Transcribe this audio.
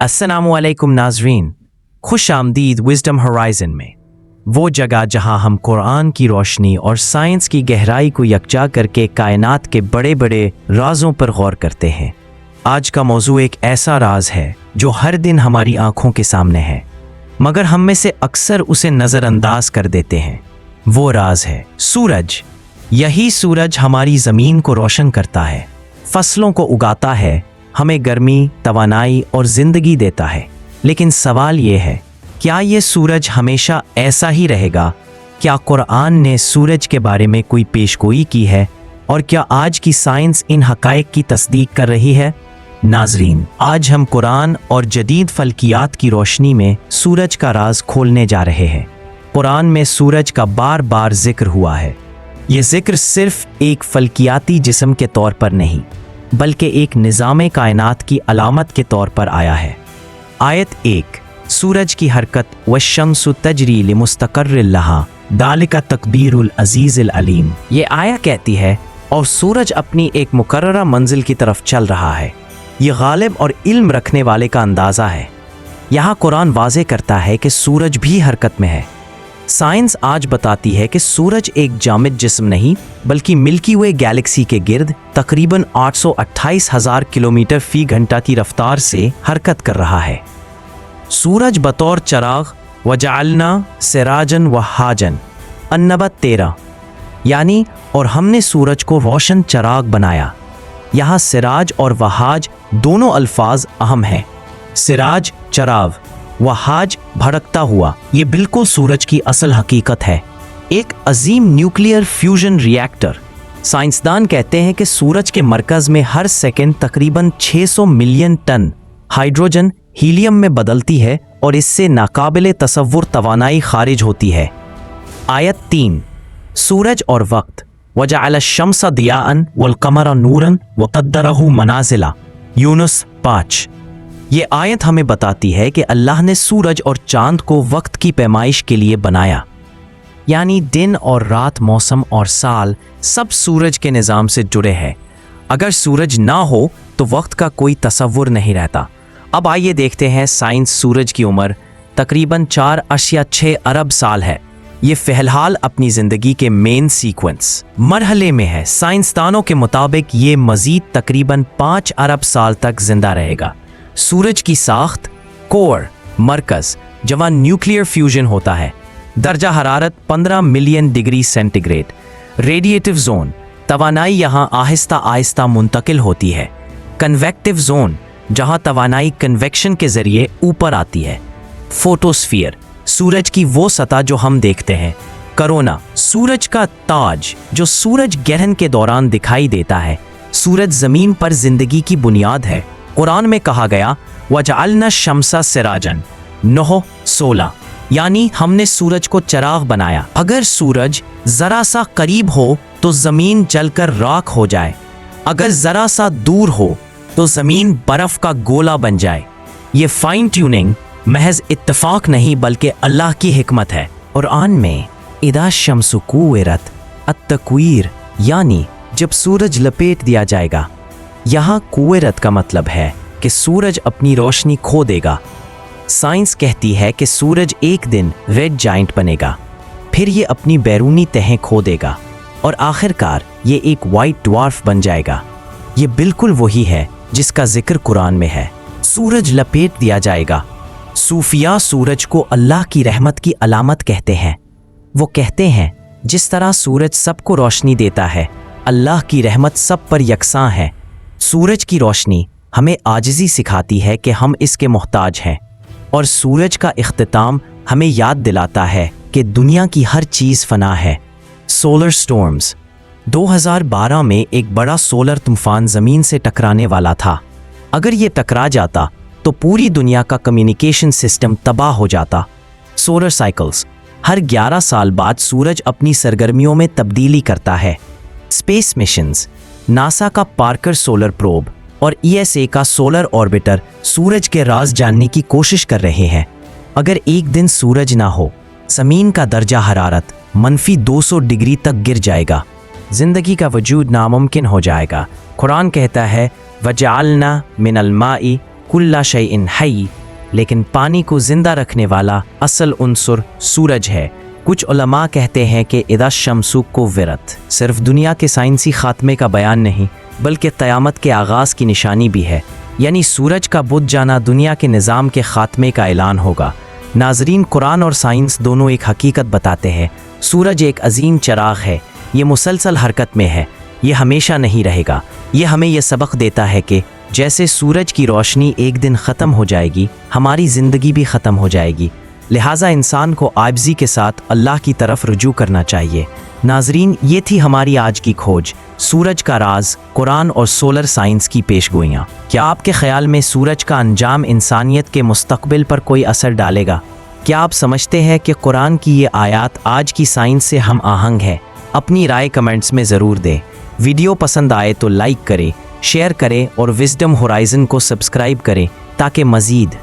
अस्सलामुअलैकुम नाज़रीन, खुश आमदीद विज़डम होराइज़न में, वो जगह जहां हम कुरान की रोशनी और साइंस की गहराई को यकजा करके कायनात के बड़े बड़े राज़ों पर गौर करते हैं। आज का मौजू एक ऐसा राज है जो हर दिन हमारी आंखों के सामने है, मगर हम में से अक्सर उसे नज़रअंदाज कर देते हैं। वो राज है सूरज। यही सूरज हमारी ज़मीन को रोशन करता है, फसलों को उगाता है, हमें गर्मी, तवानाई और ज़िंदगी देता है। लेकिन सवाल ये है, क्या ये सूरज हमेशा ऐसा ही रहेगा? क्या कुरान ने सूरज के बारे में कोई पेशगोई की है? और क्या आज की साइंस इन हक़ाइक़ की तस्दीक कर रही है? नाज़रीन, आज हम कुरान और जदीद फ़ल्कियात की रोशनी में सूरज का राज खोलने जा रहे हैं। कुरान में सूरज का बार बार जिक्र हुआ है। ये जिक्र सिर्फ एक फ़ल्कियाती जिस्म के तौर पर नहीं, बल्कि एक निज़ाम कायनात की अलामत के तौर पर आया है। आयत 1, सूरज की हरकत वश्शम्सु तजरी लिमुस्तक़र्रिन लहा दालिका तक़दीरुल अज़ीज़िल अलीम। ये आया कहती है और सूरज अपनी एक मुकर्ररा मंजिल की तरफ चल रहा है। ये गालिब और इल्म रखने वाले का अंदाज़ा है। यहाँ कुरान वाज़े करता है कि सूरज भी हरकत में है। साइंस आज बताती है कि सूरज एक जामिद जिस्म नहीं, बल्कि मिल्की वे गैलेक्सी के गिर्द तकरीबन 828,000 किलोमीटर फी घंटा की रफ्तार से हरकत कर रहा है। सूरज बतौर चराग वजअलना सिराजन वहाजन, अन्नबा 13, यानी और हमने सूरज को रोशन चराग बनाया। यहाँ सिराज और वहाज दोनों अल्फाज अहम हैं। सिराज चराग, वहाज भड़कता हुआ, ये बिल्कुल सूरज की असल हकीकत है। एक अजीम न्यूक्लियर फ्यूजन रिएक्टर। साइंसदान कहते हैं कि सूरज के मरकज में हर सेकंड तकरीबन 600 मिलियन टन हाइड्रोजन हीलियम में बदलती है और इससे नाकाबिले तसव्वुर तवानाई खारिज होती है। आयत 3, सूरज और वक्त वजअल अश-शम्स दियाअन वल कमर नूरन वक़द्दरहु मनाज़िला, यूनुस 5। ये आयत हमें बताती है कि अल्लाह ने सूरज और चांद को वक्त की पैमाइश के लिए बनाया, यानी दिन और रात, मौसम और साल सब सूरज के निज़ाम से जुड़े हैं। अगर सूरज ना हो तो वक्त का कोई तसव्वुर नहीं रहता। अब आइए देखते हैं साइंस। सूरज की उम्र तकरीबन 4.6 अरब साल है। ये फ़िलहाल अपनी ज़िंदगी के मेन सीक्वेंस मरहले में है। साइंसदानों के मुताबिक ये मज़ीद तकरीबन 5 अरब साल तक जिंदा रहेगा। सूरज की साख्त, कोर, मरकज़, जहाँ न्यूक्लियर फ्यूजन होता है। दर्जा हरारत 15 million degree centigrade. Radiative zone, तवानाई यहाँ आहिस्ता आहिस्ता मुंतकिल होती है। कन्वेक्टिव जोन, जहाँ तवानाई कन्वेक्शन के ज़रिए ऊपर आती है। फोटोस्फीयर, सूरज की वो सतह जो हम देखते हैं। करोना, सूरज का ताज जो सूरज ग्रहण के दौरान दिखाई देता है। सूरज ज़मीन पर ज़िंदगी की बुनियाद है। कुरान में कहा गया वजअलना शम्सा सिराजन, 9:16, यानी हमने सूरज को चराग बनाया। अगर सूरज ज़रा सा करीब हो तो ज़मीन जलकर राख हो जाए, अगर ज़रा सा दूर हो तो ज़मीन बर्फ़ का गोला बन जाए। ये फाइन ट्यूनिंग महज इत्तफाक नहीं बल्कि अल्लाह की हिकमत है। कुरान में इदा शम्सु कुव्विरत अत-तक्वीर, यानी जब सूरज लपेट दिया जाएगा। यहाँ कुव्विरत का मतलब है कि सूरज अपनी रोशनी खो देगा। साइंस कहती है कि सूरज एक दिन रेड जाइंट बनेगा, फिर ये अपनी बैरूनी तहें खो देगा और आखिरकार ये एक वाइट ड्वार्फ बन जाएगा। ये बिल्कुल वही है जिसका जिक्र कुरान में है। सूरज लपेट दिया जाएगा। सूफिया सूरज को अल्लाह की रहमत की अलामत कहते हैं। वो कहते हैं जिस तरह सूरज सबको रोशनी देता है, अल्लाह की रहमत सब पर यकसां है। सूरज की रोशनी हमें आजिज़ी सिखाती है कि हम इसके मोहताज हैं, और सूरज का इख्तिताम हमें याद दिलाता है कि दुनिया की हर चीज़ फना है। सोलर स्टॉर्म्स, 2012 में एक बड़ा सोलर तूफान ज़मीन से टकराने वाला था। अगर ये टकरा जाता तो पूरी दुनिया का कम्युनिकेशन सिस्टम तबाह हो जाता। सोलर साइकिल्स, हर 11 साल बाद सूरज अपनी सरगर्मियों में तब्दीली करता है। स्पेस मिशंस, नासा का पार्कर सोलर प्रोब और ESA का सोलर ऑर्बिटर सूरज के राज जानने की कोशिश कर रहे हैं। अगर एक दिन सूरज ना हो, ज़मीन का दर्जा हरारत -200 डिग्री तक गिर जाएगा। ज़िंदगी का वजूद नामुमकिन हो जाएगा। कुरान कहता है वजअलना मिनल माई कुल्ला शैइन हई, लेकिन पानी को जिंदा रखने वाला असल उनसुर सूरज है। कुछ उलमा कहते हैं कि इदा शम्सु कुव्विरत सिर्फ दुनिया के साइंसी खात्मे का बयान नहीं बल्कि क़यामत के आगाज़ की निशानी भी है, यानी सूरज का बुझ जाना दुनिया के निज़ाम के ख़ात्मे का ऐलान होगा। नाजरीन, कुरान और साइंस दोनों एक हकीकत बताते हैं। सूरज एक अजीम चराग है, ये मुसलसल हरकत में है, ये हमेशा नहीं रहेगा। ये हमें यह सबक देता है कि जैसे सूरज की रोशनी एक दिन ख़त्म हो जाएगी, हमारी ज़िंदगी भी ख़त्म हो जाएगी। लिहाजा इंसान को आजिज़ी के साथ अल्लाह की तरफ रुजू करना चाहिए। नाजरीन, ये थी हमारी आज की खोज, सूरज का राज, कुरान और सोलर साइंस की पेशगोइयाँ। क्या आपके ख्याल में सूरज का अंजाम इंसानियत के मुस्तकबिल पर कोई असर डालेगा? क्या आप समझते हैं कि कुरान की ये आयत आज की साइंस से हम आहंग है? अपनी राय कमेंट्स में ज़रूर दें। वीडियो पसंद आए तो लाइक करें, शेयर करें और विजडम होराइज़न को सब्सक्राइब करें ताकि मज़ीद